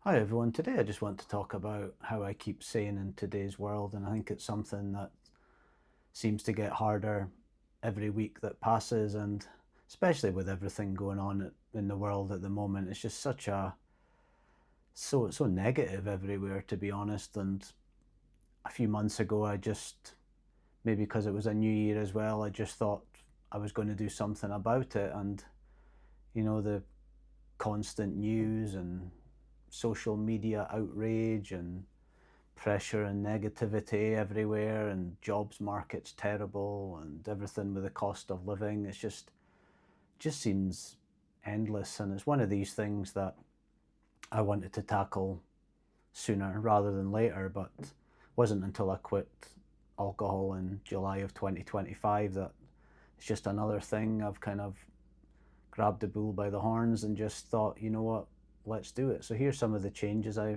Hi everyone, today I just want to talk about how I keep sane in today's world, and I think it's something that seems to get harder every week that passes, and especially with everything going on in the world at the moment. It's just such a so negative everywhere, to be honest. And a few months ago, I just, maybe because it was a new year as well, I just thought I was going to do something about it. And the constant news and social media outrage and pressure and negativity everywhere, and jobs market's terrible, and everything with the cost of living, it's just seems endless. And it's one of these things that I wanted to tackle sooner rather than later, but it wasn't until I quit alcohol in July of 2025 that it's just another thing I've kind of grabbed the bull by the horns and just thought, you know what, let's do it. So here's some of the changes I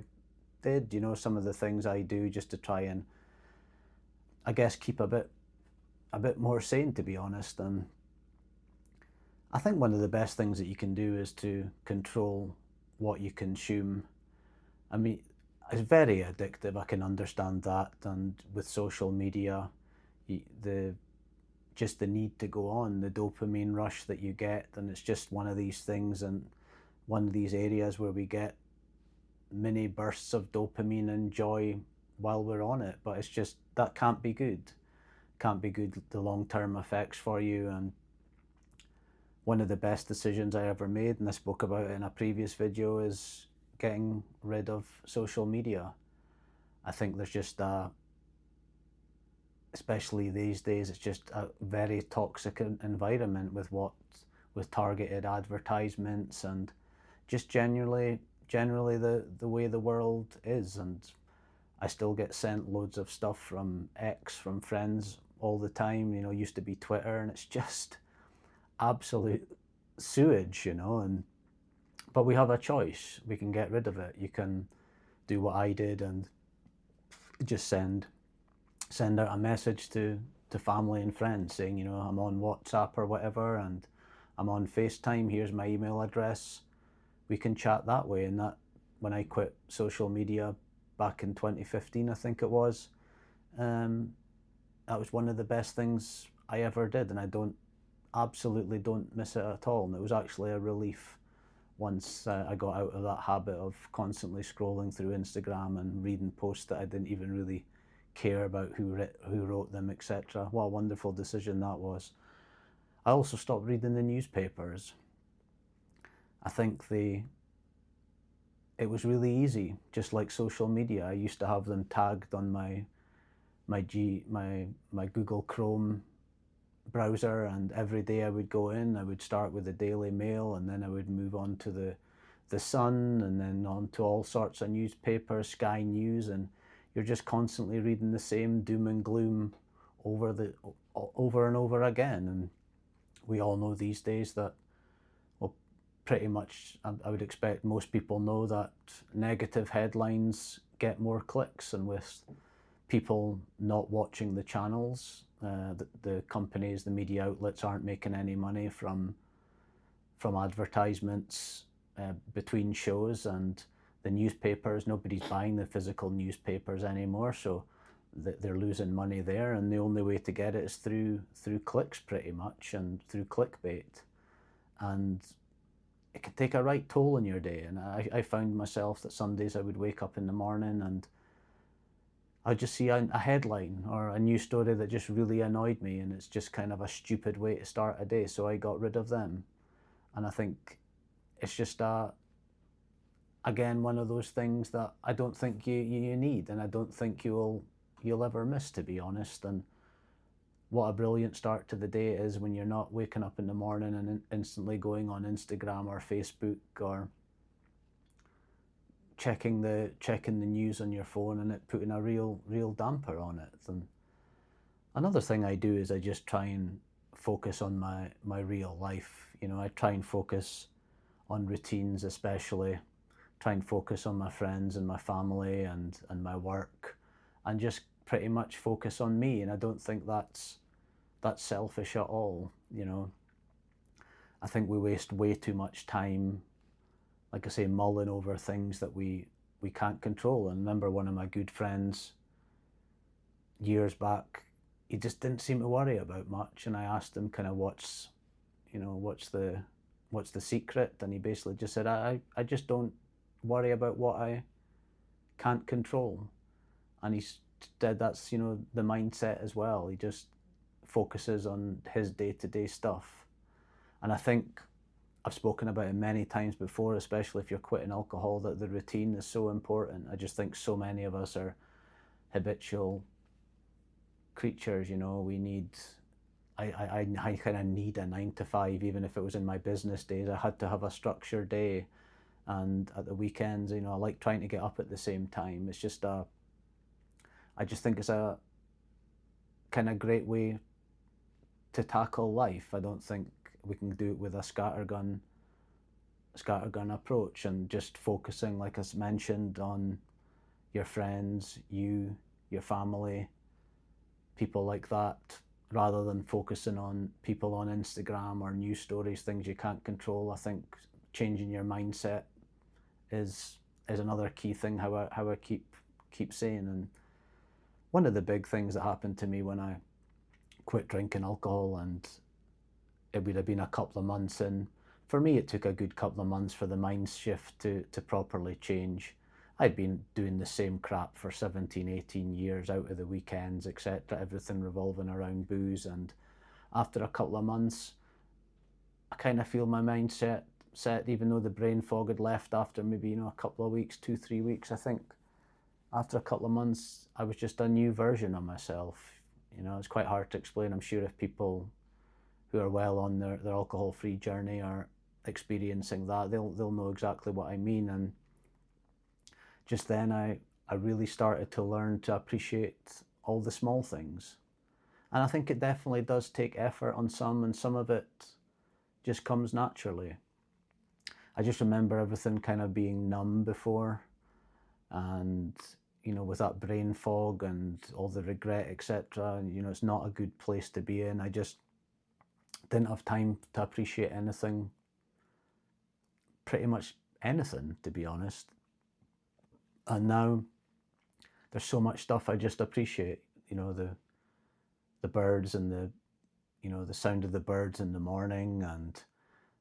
did, some of the things I do just to try and, I guess, keep a bit more sane, to be honest. And I think one of the best things that you can do is to control what you consume. I mean, it's very addictive. I can understand that. And with social media, the just the need to go on, the dopamine rush that you get, and it's just one of these things, and one of these areas where we get mini bursts of dopamine and joy while we're on it. But it's just that can't be good. Can't be good, the long-term effects for you. And one of the best decisions I ever made, and I spoke about it in a previous video, is getting rid of social media. I think there's just especially these days, it's just a very toxic environment with targeted advertisements, and just generally the way the world is. And I still get sent loads of stuff from from friends all the time. Used to be Twitter, and it's just absolute sewage. And but we have a choice. We can get rid of it. You can do what I did and just send out a message to family and friends saying, I'm on WhatsApp or whatever, and I'm on FaceTime. Here's my email address. We can chat that way. And that, when I quit social media back in 2015, I think it was, that was one of the best things I ever did, and I absolutely don't miss it at all. And it was actually a relief once I got out of that habit of constantly scrolling through Instagram and reading posts that I didn't even really care about who wrote them, etc. What a wonderful decision that was. I also stopped reading the newspapers. I think it was really easy, just like social media. I used to have them tagged on my Google Chrome browser, and every day I would go in, I would start with the Daily Mail, and then I would move on to the Sun, and then on to all sorts of newspapers, Sky News, and you're just constantly reading the same doom and gloom over and over again. And we all know these days that, well, pretty much, I would expect most people know that negative headlines get more clicks, and with people not watching the channels, the companies, the media outlets aren't making any money from advertisements between shows, and the newspapers, nobody's buying the physical newspapers anymore, so they're losing money there, and the only way to get it is through clicks, pretty much, and through clickbait. And it can take a right toll on your day. And I found myself that some days I would wake up in the morning and I'd just see a headline or a news story that just really annoyed me, and it's just kind of a stupid way to start a day, so I got rid of them. And I think it's just again, one of those things that I don't think you need, and I don't think you'll ever miss, to be honest. And what a brilliant start to the day it is when you're not waking up in the morning and instantly going on Instagram or Facebook or checking the news on your phone, and it putting a real damper on it. And another thing I do is I just try and focus on my real life. I try and focus on routines, especially try and focus on my friends and my family and my work, and just pretty much focus on me. And I don't think that's selfish at all. I think we waste way too much time, like I say, mulling over things that we we can't control. And I remember one of my good friends years back, he just didn't seem to worry about much, and I asked him kind of what's the secret, and he basically just said, I just don't worry about what I can't control. And he said that's the mindset as well. He just focuses on his day-to-day stuff. And I think I've spoken about it many times before, especially if you're quitting alcohol, that the routine is so important. I just think so many of us are habitual creatures. We need, I kind of need a 9 to 5, even if it was in my business days. I had to have a structured day, and at the weekends, I like trying to get up at the same time. It's just I just think it's a kind of great way to tackle life. I don't think we can do it with a scattergun approach, and just focusing, like I mentioned, on your friends, your family, people like that, rather than focusing on people on Instagram or news stories, things you can't control. I think changing your mindset is another key thing. How I keep saying. And one of the big things that happened to me when I quit drinking alcohol, and it would have been a couple of months, and for me it took a good couple of months for the mind shift to properly change. I'd been doing the same crap for 17, 18 years, out of the weekends, etc., everything revolving around booze. And after a couple of months, I kind of feel my mindset set, even though the brain fog had left after maybe a couple of weeks, 2 3 weeks. I think after a couple of months I was just a new version of myself. It's quite hard to explain. I'm sure if people who are well on their alcohol-free journey are experiencing that, they'll know exactly what I mean. And just then I really started to learn to appreciate all the small things. And I think it definitely does take effort on some, and some of it just comes naturally. I just remember everything kind of being numb before, and with that brain fog and all the regret, etc., and it's not a good place to be in. I just didn't have time to appreciate anything, pretty much anything, to be honest. And now there's so much stuff I just appreciate. The birds, and the sound of the birds in the morning, and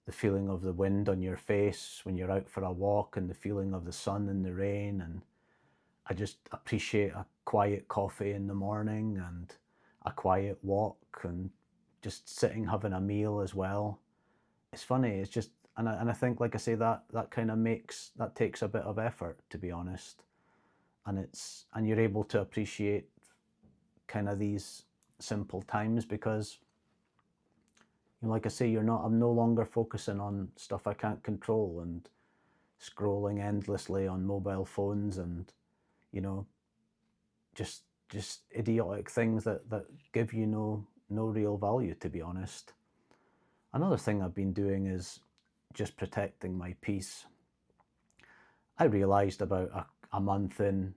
the feeling of the wind on your face when you're out for a walk, and the feeling of the sun in the rain. And I just appreciate a quiet coffee in the morning, and a quiet walk, and just sitting having a meal as well. It's funny, it's just, and I think, like I say, that kind of takes a bit of effort, to be honest. And you're able to appreciate kind of these simple times, because like I say, I'm no longer focusing on stuff I can't control, and scrolling endlessly on mobile phones, and just idiotic things that give you no real value, to be honest. Another thing I've been doing is just protecting my peace. I realised about a month in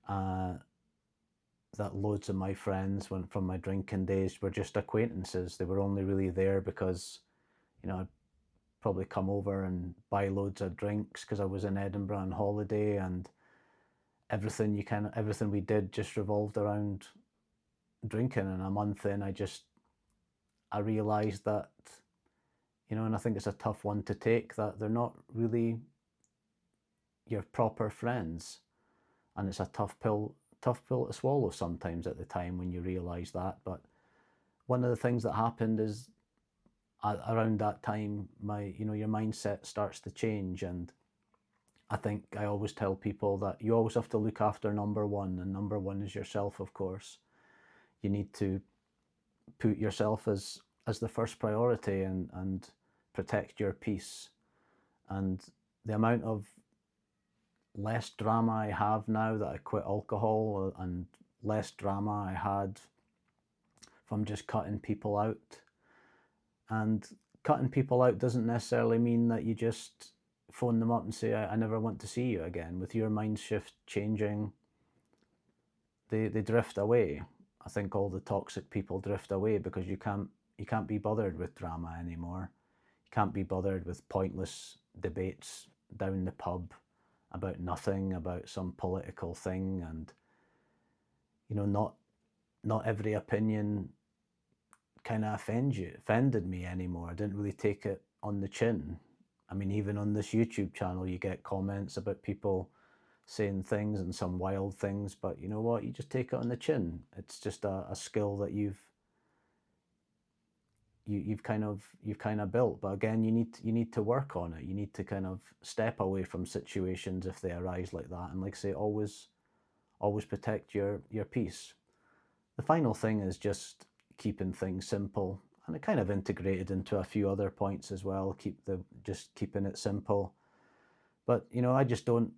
that loads of my friends from my drinking days were just acquaintances. They were only really there because I'd probably come over and buy loads of drinks because I was in Edinburgh on holiday, and everything we did just revolved around drinking. And a month in, I realised that, and I think it's a tough one to take, that they're not really your proper friends. And it's a tough pill to swallow sometimes at the time when you realise that. But one of the things that happened is, around that time, your mindset starts to change. And I think I always tell people that you always have to look after number one, and number one is yourself, of course. You need to put yourself as the first priority, and protect your peace. And the amount of less drama I have now that I quit alcohol, and less drama I had from just cutting people out. And cutting people out doesn't necessarily mean that you just phone them up and say, I never want to see you again. With your mind shift changing, they drift away. I think all the toxic people drift away because you can't be bothered with drama anymore. You can't be bothered with pointless debates down the pub about nothing, about some political thing, and not every opinion kind of offended me anymore. I didn't really take it on the chin. I mean, even on this YouTube channel, you get comments about people saying things and some wild things, but you know what? You just take it on the chin. It's just a skill that you've kind of built. But again, you need to work on it. You need to kind of step away from situations if they arise like that, and like I say, always protect your peace. The final thing is just keeping things simple, and it kind of integrated into a few other points as well. Just keeping it simple. But I just don't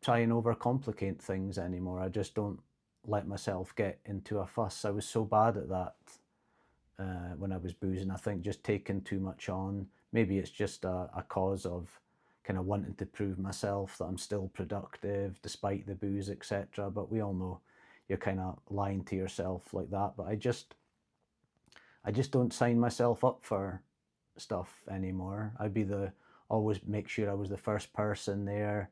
try and overcomplicate things anymore. I just don't let myself get into a fuss. I was so bad at that when I was boozing. I think just taking too much on. Maybe it's just a cause of kind of wanting to prove myself that I'm still productive despite the booze, etc. But we all know you're kind of lying to yourself like that. But I just don't sign myself up for stuff anymore. Always make sure I was the first person there,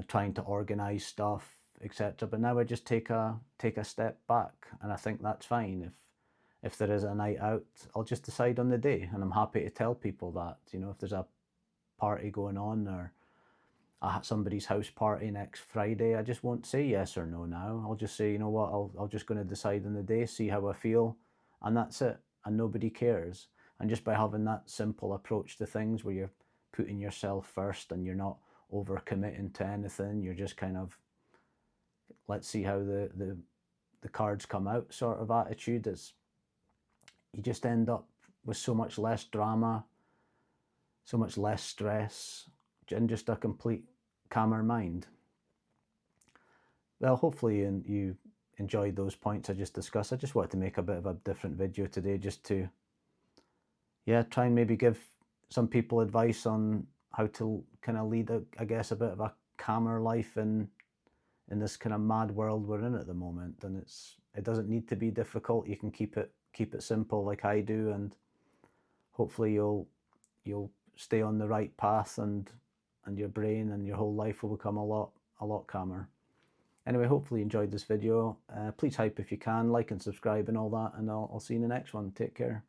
trying to organize stuff, etc. But now I just take a step back, and I think that's fine. If there is a night out, I'll just decide on the day, and I'm happy to tell people that. If there's a party going on, or somebody's house party next Friday, I just won't say yes or no now. I'll just say, you know what, I'll just going to decide on the day, see how I feel, and that's it. And nobody cares. And just by having that simple approach to things, where you're putting yourself first and you're not overcommitting to anything, you're just kind of, let's see how the cards come out sort of attitude, you just end up with so much less drama, so much less stress, and just a complete calmer mind. Well, hopefully you enjoyed those points I just discussed. I just wanted to make a bit of a different video today, just to try and maybe give some people advice on how to kind of lead I guess a bit of a calmer life in this kind of mad world we're in at the moment. And it doesn't need to be difficult. You can keep it simple like I do, and hopefully you'll stay on the right path, and your brain and your whole life will become a lot calmer. Anyway, hopefully you enjoyed this video. Please hype if you can, like and subscribe and all that, and I'll see you in the next one. Take care.